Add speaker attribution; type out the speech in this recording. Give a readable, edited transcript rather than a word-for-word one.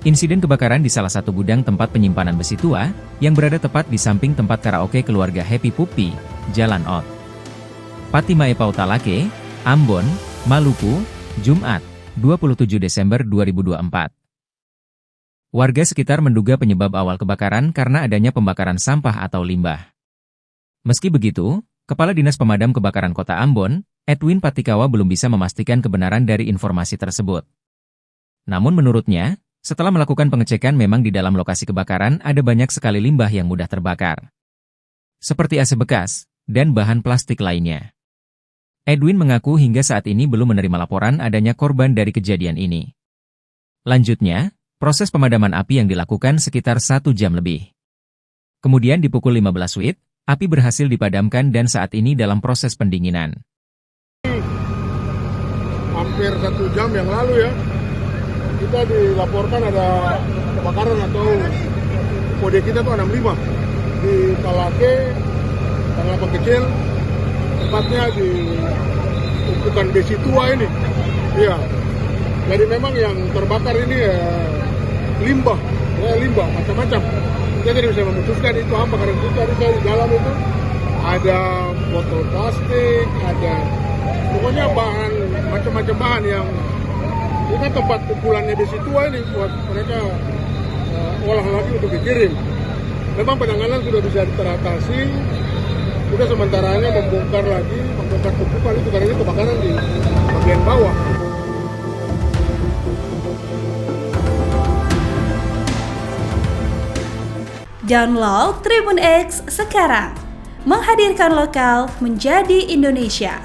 Speaker 1: Insiden kebakaran di salah satu gudang tempat penyimpanan besi tua, yang berada tepat di samping tempat karaoke keluarga Happy Puppy, Jalan Ot. Patimae Pautalake, Ambon, Maluku, Jumat, 27 Desember 2024. Warga sekitar menduga penyebab awal kebakaran karena adanya pembakaran sampah atau limbah. Meski begitu, Kepala Dinas Pemadam Kebakaran Kota Ambon, Edwin Patikawa belum bisa memastikan kebenaran dari informasi tersebut. Namun menurutnya, setelah melakukan pengecekan memang di dalam lokasi kebakaran ada banyak sekali limbah yang mudah terbakar. Seperti AC bekas, dan bahan plastik lainnya. Edwin mengaku hingga saat ini belum menerima laporan adanya korban dari kejadian ini. Lanjutnya, proses pemadaman api yang dilakukan sekitar 1 jam lebih. Kemudian di pukul 15 WIB, api berhasil dipadamkan dan saat ini dalam proses pendinginan.
Speaker 2: Hampir 1 jam yang lalu ya, kita dilaporkan ada kebakaran atau kode kita tuh 65 di Talake, tanah kecil, tempatnya di tumpukan besi tua ini. Iya. Jadi memang yang terbakar ini limbah macam-macam. Kita tidak bisa memutuskan itu apa karena itu tadi saya di dalam itu ada botol plastik, ada pokoknya bahan macam-macam bahan yang ini tempat kumpulannya besi tua ini buat mereka olah lagi untuk dikirim. Memang penanganan sudah bisa teratasi. Kita sementaranya membongkar tumpukan itu karena ini kebakaran di bagian bawah.
Speaker 3: Download Tribun X sekarang, menghadirkan lokal menjadi Indonesia.